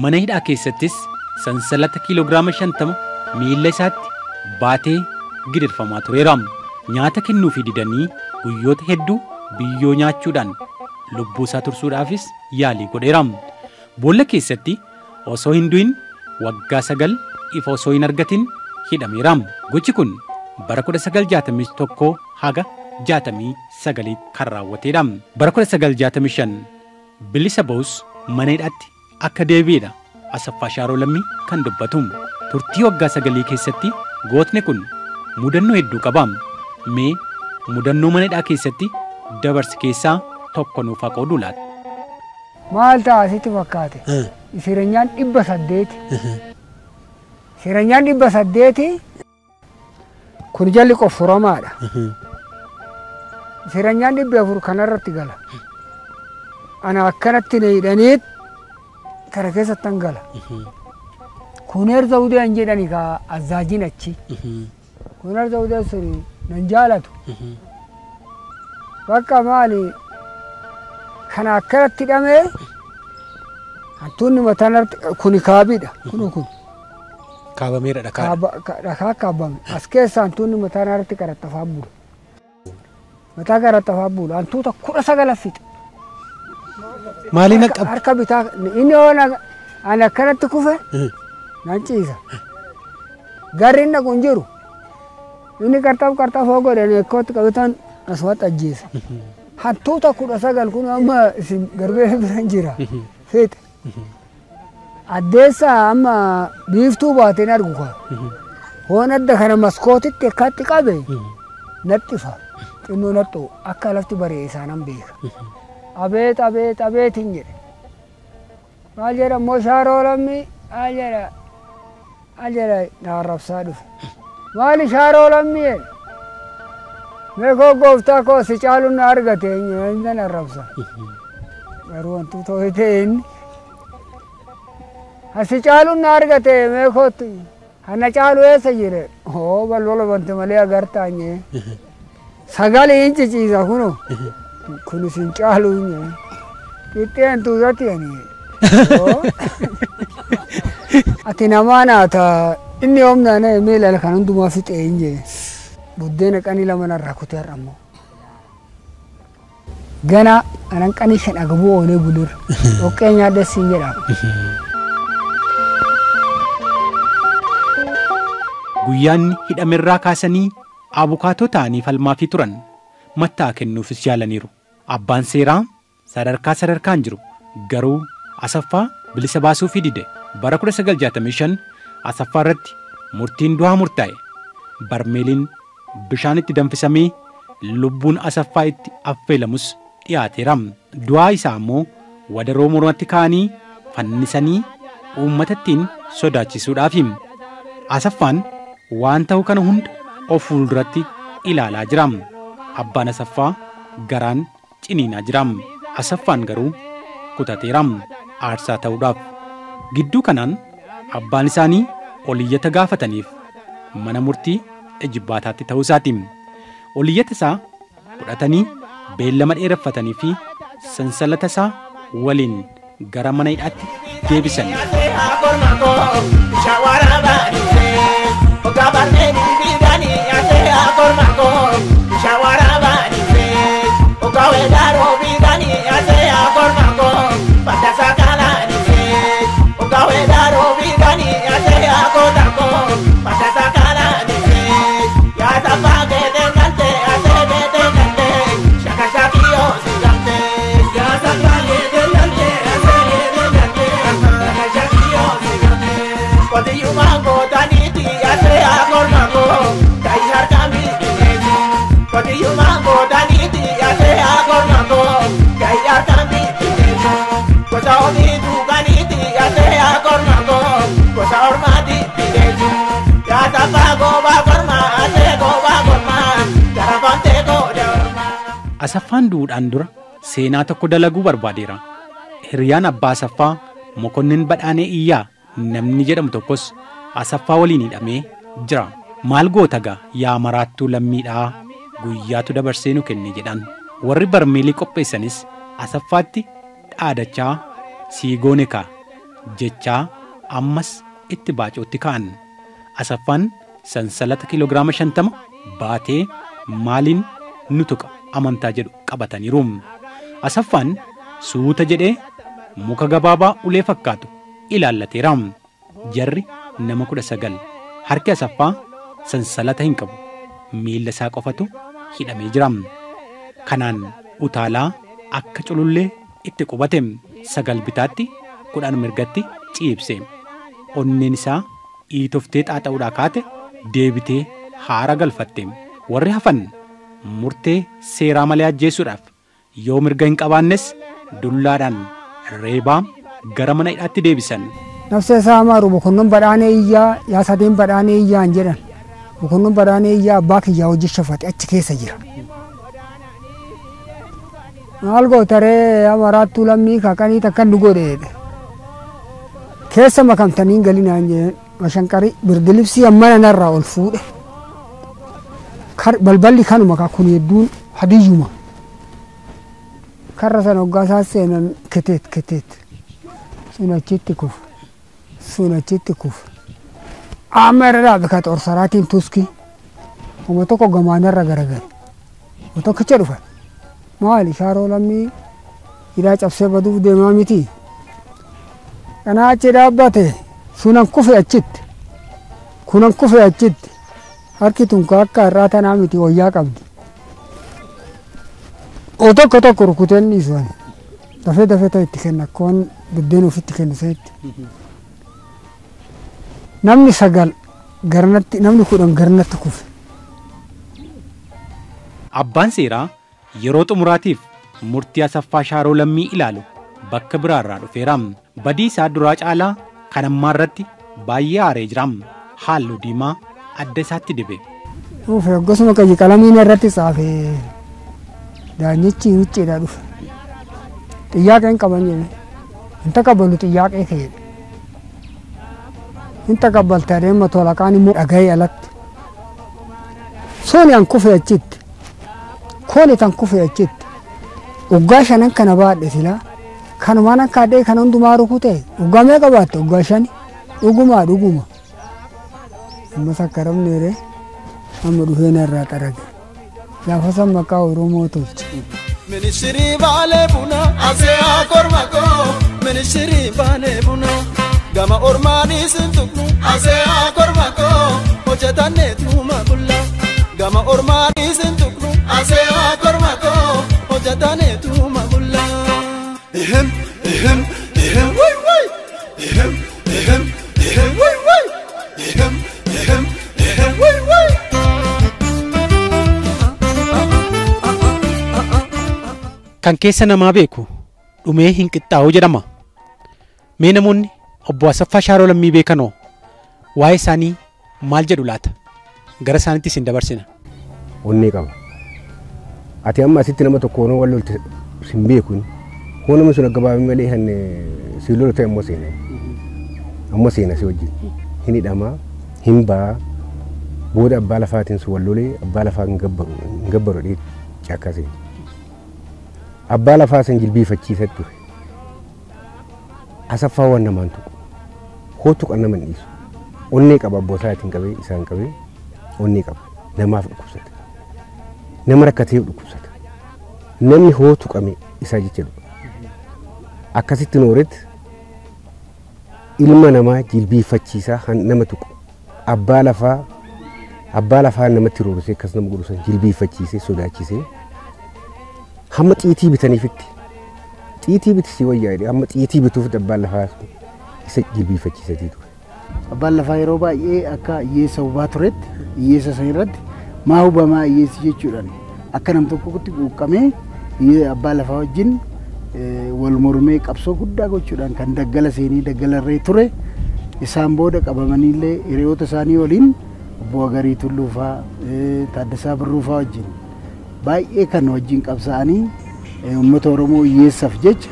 Mana hidhaa keessattis sansalata kiiloogiraama 50 miilla isaatti baatee gidirfamaa tureera. Nyaata kennuufii didanii guyyoota hedduu biyyoo nyaachuudhaan lubbuu isaa tursuudhaafis yaalii godheera. Boolla keessatti osoo hin du'in waggaa 9 ifa osoo hin argatin hidhameera. Gochi kun bara 1961 haga 69 kan raawwateedha. Bara 1965 bilisa ba'us mana hidhaatti akka deebi'edha Asaffaa Shaaroo Lammii kan dubbatu. Turtii waggaa 9 keessatti gootni kun mudannoo hedduu qaba. Mee mudannoo mana hidhaa keessatti dabarsi keessaa tokko nuuf haa qoodu laata? Maal ta'a asitti fakkaate? Sireenyaan 800. Sireenyaan 800 kun jalli qoffuramaadha. Sireenyaan 400 kanarratti gala. Ana akkanatti na hidhaniit kana keessatti an gala. Kuneer Zawudeen jedhani ka azzaajiin achi. Kuneer Zawudeen suni nan jaalatu. Bakka maali kana akkanatti hidhamee hantuunni mataanarratti kuni kaabiidha. Kun kaabameera dhakaa. Dhakaa kaabame. As keessa hantuunni mataanarratti qaraxxafaa bulu. Mataa qaraxxafaa bulu. Hantuuta 19 fixe. Maaliin akka harka bitaa inni ana akkanatti kufe nan ciisa. Garri inni kun jiru inni qarxaf hoo godhanii ekkootti qabataan asumatti ajjeesa. Hantuuta 19 kun amma isin garbee biran jira. Fixe. Addeessa amma biiftuu baateen argu kan. Hoon adda kana maskootitti akkaatti qabe naxxifa. Xinnoo naxxoo akka lafti baree isaanan beeka. Abeet hin jedhe. Maal jedha immoo Shaaroo Lammii maal jedha na arrabsaa dhufe. Maali Shaaroo Lammii jedhe. Mee koo gooftaa koo si caaluun na argate eenyuun arrabsa. Garuu wantu too'ite inni. Asi caaluun na argate mee kootti hanna caalu eessa jire. Hoo balbala bante malee agartaanye. Sagalee hin ciciisa kunoo. Kun isin caalu qixxeen tuutatti ani. Ati namaa naata inni humnaan miila kan hundumaa fixee hin jee. Buddeena qanii 2 narraa kutee har'ammoo. Gana anan qanii 5 agabuu oolee bulirra. Dhoqqee nyaaddes hin jedhama. Guyyaan hidhamerraa kaasanii abukaatoo ta'anii falmaafii turan. Mattaa kennuufis yaalaniiru. Abbaan seeraa sadarkaan jiru garuu Asaffaa bilisa baasuufii dide. Bara 1965 Asaffaa irratti murtiin du'aa murtaa'e. Barmeeliin bishaan itti danfisamee lubbuun Asaffaa itti affeelamus dhiyaateera. Du'aa isaa immoo wadaroo mormatti kaa'anii fannisanii uummatattiin sodaachisuudhaafi. Asaffaan waan ta'u kana hunda of fuulduratti ilaalaa jira. Abbaan Asaffaa garaan ciniinaa jira. Asaffaan garuu kutateera aarsaa ta'uudhaaf. Gidduu kanaan abbaan isaanii oliyyata gaafataniif mana murtii ejibbaataatti ta'uu isaati. Oliyyata isaa fudhatanii beellama dheereffatanii fi sansalata isaa waliin gara mana hidhaatti deebisan. Asaffaan du'uudhaan dura seenaa tokko dalaguu barbaadeera. Hiriyaan abbaa Asaffaa Mokonnin Badhaanee Iyyaa namni jedhamu tokkos Asaffaa waliin hidhamee jira. Maal goota gaa yaa maraattuu lammiidhaa guyyaatu dabarsee nu kenne jedhan. Warri barmeelii qopheessanis Asaffaatti dhaadachaa siigoone kaa jechaa ammas itti baacootti ka'an. Asaffaan sansalata kiloogiraama 50 baatee maaliin nu tuqa amantaa jedhu qabataniiru. Asaffaan suuta jedhee muka gabaabaa ulee fakkaatu ilaallateera. Jarri nama 19. Harki Asaffaa sansalata hin qabu. Miilla isaa qofatu hidhamee jira. Kanaan utaalaa akka culullee itti qubate. 9 bitaatti 10 mirgatti ciibse. Onneen isaa iitoftee xaaxa'uudhaa kaate deebitee haara galfatte. Warri hafan murtee seeraa malee ajjeesuudhaaf yoo mirga hin qabaannes dullaadhaan reebaa gara mana hidhaatti deebisan. Nafsa isaa maaru Mokonnin Badhaanee Iyyaa yaa sadeen Badhaanee Iyyaan jedhan. Mokonnin Badhaanee Iyyaa abbaa kiyyaa hojii shafate achi keessa jira. Maal gootaree yaa maraattuu lammii kakanii takkan nu godheedhe. Keessa makamtanii galinaan jedhan mashanqarii birdilibsii ammana narraa ol fuudhe. Balballi kanuma kun hedduun hadiyyuma. Karra sana hoggaa isaa seenan keteet. Sun achitti kufu. Amma irra dhaabe ka xorsaraatiin tuski. Oma tokko gamaanarra garagare. Oma tokkicha dhufa. Maali shaaroo lammii hidhaa cabsee baduuf deemaa miti. Kana achi dhaabbate sunan kufe achitti. Kunan kufe achitti. Harki tun akka irraa tanaa miti wayyaa qabdi. O tokko rukuteen dhiisuun dafee ta'e itti kenna akkoon buddeen ofitti kennu seetti. Namni 9 garnatti namni 10 garnatti kufe. Abbaan seeraa yeroo xumuraatiif murtii Asaffaa Shaaroo lammii ilaalu bakka biraarraa dhufeera. Badii isaa duraa caalaa kan ammaa irratti baay'ee aaree jira. Halluu diimaa adda isaatti dibe. Akkasuma qayyi qalamiin irratti tsaafee daanyichi hucceedhaa dhufe. Xiyyaaqeen qaban jedhe. Hin taqabbalu xiyyaaqee ka'edha. Hin taqabbalta adeema tolaqaan immoo dhaga'ee alatti. Sooni an kufe achitti. Kooni tan kufe achitti. Waggaa 5 kana baadhe silaa. Kanumaan akka addee kan hundumaa rukute. Waggaa meeqa baatte? Waggaa 5. Dhuguma. Amma sakkaramneere amma dhufeen irraa xarage. Gaafa san maqaa Oromoo tolche. Ministirii Baalee Bunaa Asee Kormakoo. Ministirii Baalee Bunaa gama Ormaanii Sintuqnu Asee Kormakoo. Hojjetannee tuuma bullaa gama Ormaanii Sintuqnu Asee Kormakoo. Hojjetannee tuuma bullaa. Wai wai. Wai wai. Wai wai. Kan keessa namaa beeku dhumee hin qixxaa'u jedhama. Mee namoonni obbo Asaffaa Shaaroo lammii beekanoo waa'ee isaanii maal jedhu laata? Gara isaaniitti isin dabarsina. Onnee qaba. Ati amma asitti nama tokko hoonoo wal lolte sin beekun hoonuma sun akka baafii malee han si lolta ammoo seena si wajjin hin hidhama hin baa booda abbaa lafaatiin sun wallolee abbaa lafaa hin gabbaru dhee cakkasee abbaa lafaa san jilbiifachiisa ture Asaffaa waan namaan tuqu hootu kan naman dhiisu onnee qaba abboosaa ittiin qabee isaan qabee onnee qaba namaaf dhukkubsata nama rakkateef dhukkubsata namni hootu qame isaa jecha dhufa akkasitti nooretti ilma namaa jilbiifachiisaa nama tuqu abbaa lafaa namatti roorrisee akkas nama godhusan jilbiifachiisee sodaachisee hamma xiitii bitaniifitti xiitii bitisii wayyaa jedhee hamma xiitii bituuf abbaan lafaa isa jilbiifachiisatii ture. Abbaan lafaa yeroo baay'ee akka hiyyeessa hubaa turetti hiyyeessa san irratti maa hubamaa hiyyeessi jechuudhaan akka nam tokkotti quuqqamee abbaa lafaa wajjin wal mormee qabsoo guddaa gochuudhaan kan daggala seenii daggalarree ture isaan booda qabamaniillee hiriyoota isaanii waliin obbo Agarii Tulluufaa Taaddasaa Birruufaa wajjin baay'ee kan wajjin qabsaa'anii uummata Oromoo hiyyeessaaf jecha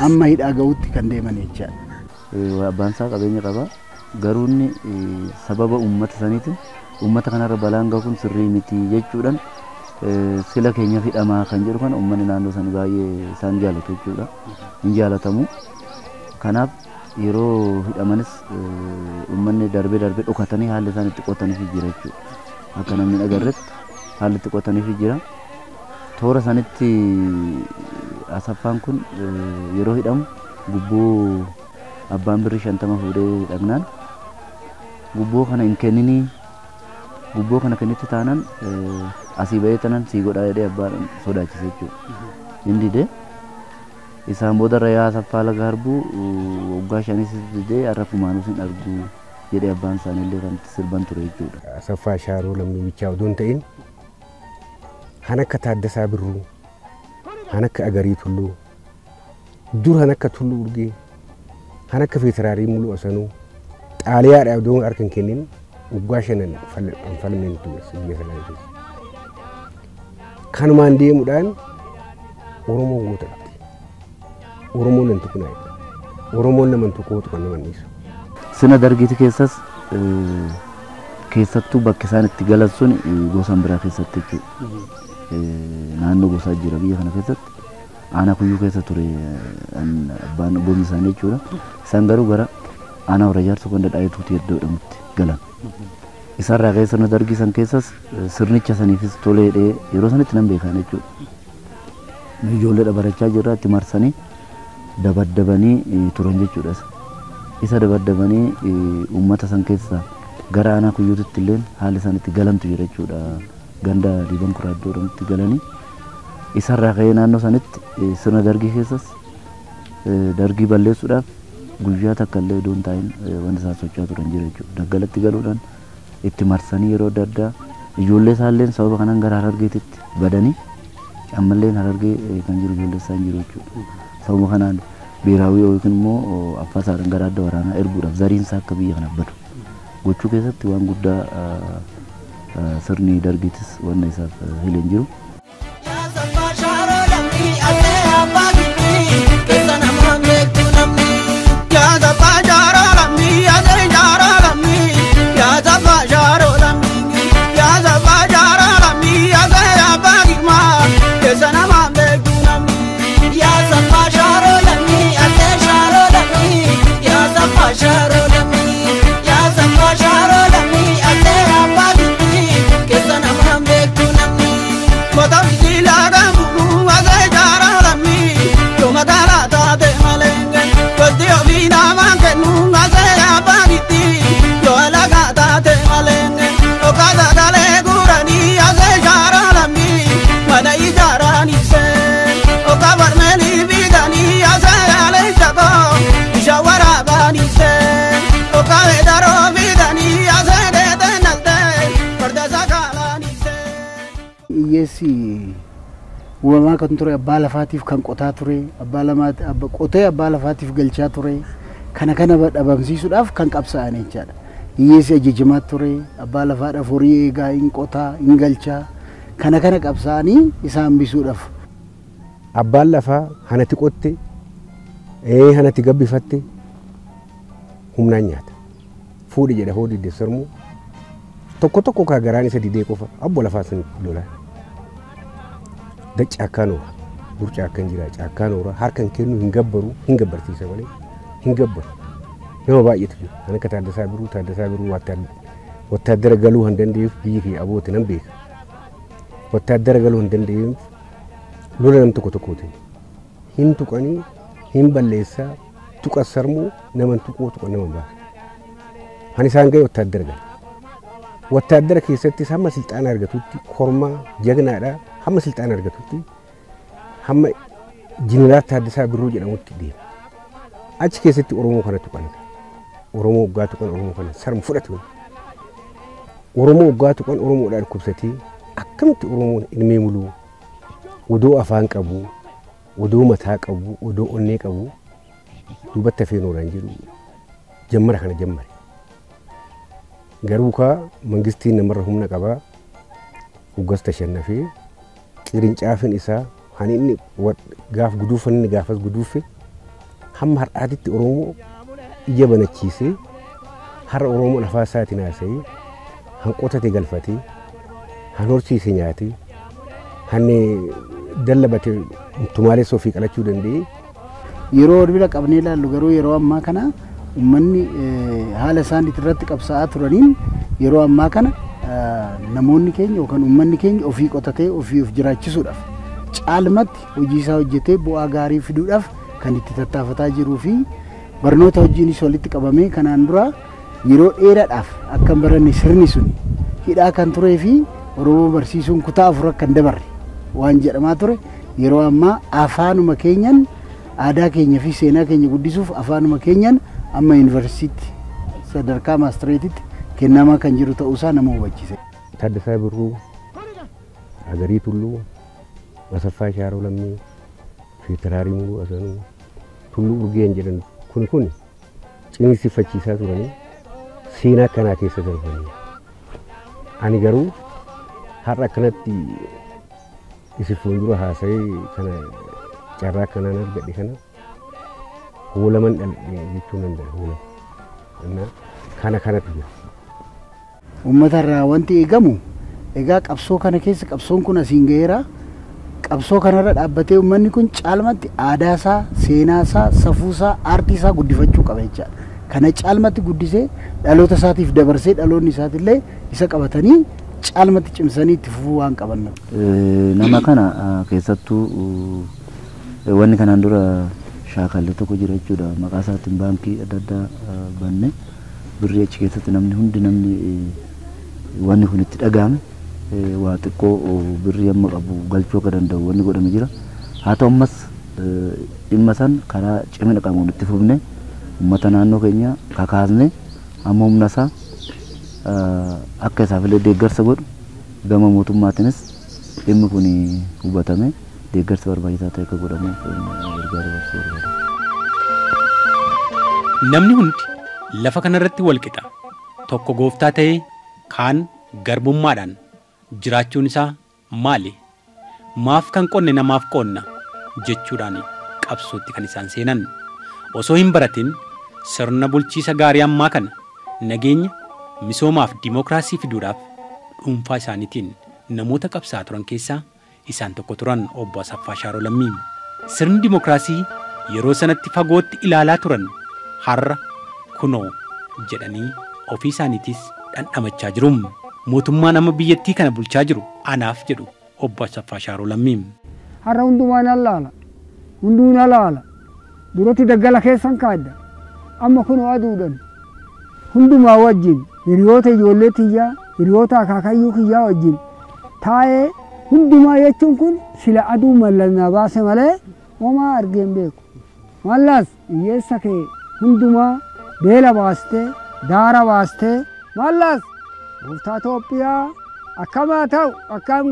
amma hidhaa ga'utti kan deeman jechaadha. Abbaan isaa qabeenya qaba garuu inni sababa uummata saniitiin uummata kanarra balaan gahuun sirrii miti jechuudhaan sila keenya hidhamaa kan jedhu kan uummanni naannoo sanii baay'ee isaan jaalatu jechuudha. Hin jaalatamu. Kanaaf yeroo hidhamanis uummanni darbee dhokatanii haalli isaan itti qotaniif jira jechuudha. Akka namni agarretti haalli itti qotaniif jira. Toora sanitti Asaffaan kun yeroo hidhamu gubboo abbaan birrii 50 fuudhee dhaqnaan gubboo kana hin kenninii gubboo kana kennitti taanaan asii ba'ee tanan sii godhaa jedhee abbaan sodaachise jechuudha. Inni dide isaan booda irra Asaffaa laga harbuu waggaa 5 didee arrafumaanus hin argu jedhee abbaan isaaniillee kan itti sirban ture jechuudha. Asaffaa Shaaroo lammii bichaa odoo hin ta'in kan akka Taaddasaa Birruu kan akka Agarii Tulluu dur kan akka Tulluu Urgee kan akka Feetiraarii Muluu Asanuu xaaliyaadhaa odoo harka hin kennin waggaa 5 falmeen ture biyya sanaa keessa. Kanumaan deemuudhaan Oromoon goota qabdi. Oromoon nan tuqnaa jedha. Oromoon naman tuqootu kan naman dhiisu. Sina dargiiti keessas keessattuu bakki isaan itti galan sun gosaan biraa keessatti jechuudha. Naannoo gosaa jira biyya kana keessatti aanaa kuyyuu keessa ture abbaan goomni isaanii jechuudha. Isaan garuu gara aanaa warra jaarsa gonda dhaayetuuti iddoodhamutti galan. Isarraa ka'ee sirna dargii san keessas sirnicha saniifis toleedhee yeroo sanitti nan beekan jechuudha. Ijoollee barachaa jirra itti marsanii dabaddabanii turan jechuudha. Isa dabaddabanii uummata san keessaa gara aanaa kuyyuutitti illee haalli isaan itti galantu jira jechuudha. Ganda diiban kuraaddoodhamutti galanii isarraa ka'ee naannoo sanitti sirna dargii keessas dargii balleessuudhaaf guyyaa takka illee idoon taa'in wanti isaan socho'aa turan jira jechuudha. Daggalatti galuudhaan itti marsanii yeroo adda addaa ijoollee isaalleen sababa kanaan gara Harargeetitti badanii ammallee Harargee kan jiru ijoollee isaan jiru jechuudha. Sababa kanaan biiraawii yookiin immoo affaasaadhaan gara adda waraanaa erguudhaaf zariinsa akka biyya kana badu gochuu keessatti waan guddaa sirni dargiitis wanna isaaf hileen jiru. Hiyyeessi uumamaa kan ture abbaa lafaatiif kan qotaa ture qotee abbaa lafaatiif galchaa ture kana dhabamsiisuudhaaf kan qabsaa'an jechaadha. Hiyyeessi ajajamaa ture abbaa lafaadhaaf horii eegaa hin qotaa hin galchaa kana qabsaa'anii isaan bisuudhaaf. Abbaan lafaa hanatti qotte hanatti gabbifatte humnaan nyaata. Fuudhi jedha hoodii dessormuu tokko ka garaan isa didee qofa abbo lafaa sun lola da caakkaanoo dur caakkan jira caakkaanoo harkan kennu hin gabbarsiisa malee hin gabbaru nama baay'eetu jira kan akka Taaddasaa Birruu wattaaddara galuu hin dandeenyeef biyyi kee abooti nan beeka wattaaddara galuu hin dandeenyeef lola nam tokkooti hin tuqanii hin balleessaa tuqa sarmuu naman tuquu tuqa naman baasa han isaan ga'e wattaaddara gala wattaaddara keessatti hamma silxaana argatutti kormaa jagnaadha hamma silxaana argatutti hamma Jeneraal Taaddasaa Birruu jedhamutti deema achi keessatti Oromoo kana tuqan Oromoo waggaa tuqan Oromoo kana sarmu fudhatu Oromoo waggaa tuqan Oromoodhaan kubsatee akkamitti Oromoon ilmee muluu odoo afaan qabu odoo mataa qabu odoo onnee qabu duubatti hafeenuudhaan jiru jammara kana jammare garuu kaa mangistiin namarra humna qabaa hoggas tashannafee qirincaafiin isaa hani inni gaaf guduufan inni gaafas guduufe hamma har'aatitti Oromoo ija banachiisee har'a Oromoo lafaa isaatiin haasa'ee hanqotate galfatee han horsiise nyaatee hanne dallabate tumaalee soofii qalachuu danda'e. Yeroo bira qabnee ilaallu garuu yeroo ammaa kana uummanni haala isaaniitti irratti qabsaa'aa turaniin yeroo ammaa kana namoonni keenya yookaan uummanni keenya ofii qotatee ofii of jiraachisuudhaaf caalmatti hojii isaa hojjetee bu'aa gaarii fiduudhaaf kan itti tattaafataa jiruu fi barnoota hojiinis walitti qabamee kanaan dura yeroo dheeraadhaaf akka hin baranne sirni sun hidhaa kan turee fi Oromoo barsiisuun kutaa afur akka hin dabarre waan jedhamaa ture yeroo ammaa afaanuma keenyan aadaa keenya fi seenaa keenya guddisuuf afaanuma keenyan amma yuunivarsiitii sadarkaa maastireetitti kennamaa kan jiru ta'uusaa nama hubachiise. Taaddasaa Birruu, Agarii Tulluu, Asaffaa Shaaroo Lammii, Fiitaraarii Muluu Asanuu, Tulluu Urgeen jedhan kun ciniinsifachiisaa turanii seenaa akkanaa keessa darbanii. Ani garuu har'a akkanatti isi fuuldura haasa'ee kana carraa akkanaan argadhe kana hoolaman dhal'ee jechuu nan danda'a. Kana kanatu jira. Uummata irraa wanti eegamu egaa qabsoo kana keessa qabsoon kun asiin ga'eera. Qabsoo kanarra dhaabbatee uummanni kun caalmatti aadaa isaa, seenaa isaa, safuu isaa, aartii isaa guddifachuu qaba jechaadha. Kana caalmatti guddisee dhaloota isaatiif dabarsee dhaloonni isaatiillee isa qabatanii caalmatti cimsanii itti fufuu waan qaban. Nama kana keessattuu wanni kanaan dura shaakallee tokko jira jechuudha. Maqaa isaatiin baankii adda addaa banne birrii achi keessatti namni wanni kun itti dhagahame waa xiqqoo birrii amma qabu galchuu akka danda'u wanni godhame jira. Haa ta'u ammas dhimma san karaa cimina qabuun itti fufne uummata naannoo keenya kakaasne amma humna isaa akka isaafillee deeggarsa godhu gama mootummaatiinis dhimmi kun hubatame deeggarsa barbaachisaa ta'e akka godhamu gargaara barbaada. Namni hundi lafa kanarratti wal qixa tokko gooftaa ta'ee kaan garbummaadhaan jiraachuun isaa maali? Maaf kan qonne namaaf qonna jechuudhaan qabsootti kan isaan seenan osoo hin baratin sirna bulchiisa gaarii ammaa kana nageenya misoomaaf dimookiraasii fiduudhaaf dhuunfaa isaaniitiin namoota qabsaa turan keessaa isaan tokko turan obbo Asaffaa Shaaroo Lammii. Sirni dimookiraasii yeroo sanatti fagootti ilaalaa turan har'a kunoo jedhanii ofii isaaniitis dhandhamachaa jiru. Mootummaan amma biyyattii kana bulchaa jiru anaaf jedhu obbo Asaffaa Shaaroo Lammii. Har'a hundumaan allaala hunduun allaala duratti daggala keessan kaadda amma kunoo aduudhan hundumaa wajjin hiriyoota ijoollee tiyyaa hiriyoota akaakayyuu kiyyaa wajjin taa'ee hundumaa jechuun kun sila aduu mallanaa baase malee homaa argeen beeku. Mallas hiyyeessa kee hundumaa beela baastee daara baastee mallas gooftaa Itoophiyaa akkamaa ta'u akkam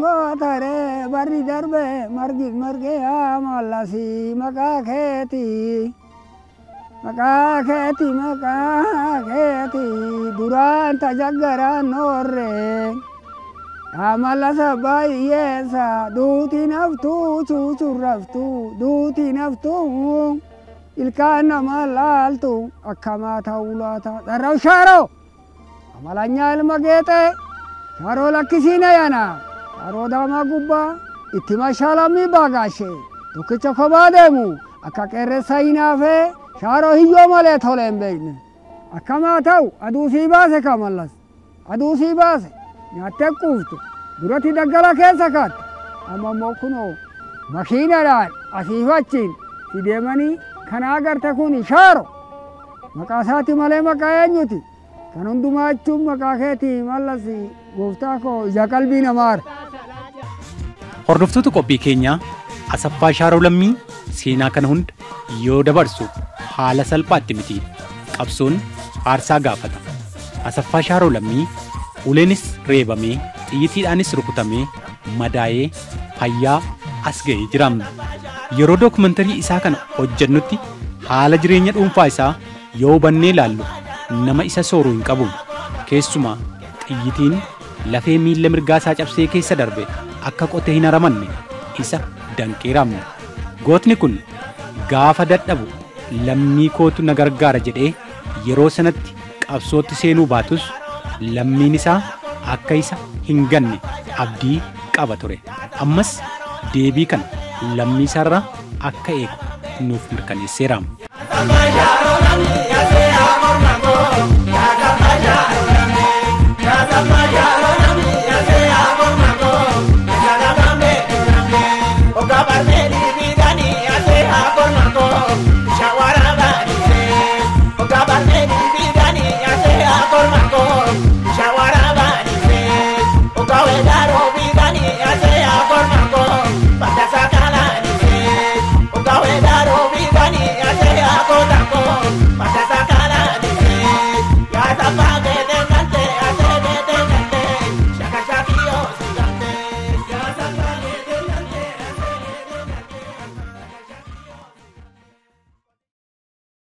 gootaree barri darbe margi margee mallasii maqaa keetii. Maqaa keetii duraan tajaggaraan noorree mallasa baay'eessa duutii naftuu cuucurraftuu duutii naftuu ilkaan nama laaltu akkamaa ta'uu laata dharraw shaaroo Amalanya ilma geete shaaroo lakkisiina yana shaaroo daamaa gubbaa itti mashaalamii baagaashee tokkicha kophaa deemu akka qeerressa hinaafee shaaroo hiyyoo malee tole hin beekne. Akkamaa ta'u aduu sii baase kamallas aduu sii baase nyaattee quufte duratti daggala keessa kaatte amma immoo kunoo makiinadhaan asiif achiin si deemanii kana agarte kun shaaro maqaa isaati malee maqaa eenyuti kan hundumaa jechuun maqaa keetii mallas gooftaa koo ija qalbii namaara. Hordoftoota qophii keenyaa Asaffaa Shaaroo Lammii seenaa kana hunda yoo dabarsu haala salphaatti miti. Qabsoon aarsaa gaafata. Asaffaa Shaaroo Lammii uleenis reebamee xiyyiitiidhaanis rukutamee madaa'ee fayyaa as ga'ee jira. Yeroo dookumantarii isaa kana hojjennutti haala jireenya dhuunfaa isaa yoo hubannee ilaallu nama isa sooruu hin qabu. Keessumaa xiyyiitiin lafee miilla mirgaa isaa cabsee keessa darbe akka qotee hin haramanne isa danqeeraamne. Gootni kun gaafa dadhabu lammii kootu na gargaara jedhee yeroo sanatti qabsootti seenuu baatus lammiin isaa akka isa hin ganne abdii qaba ture. Ammas deebii kana lammii isaarraa akka eegu nuuf mirkaneesseera.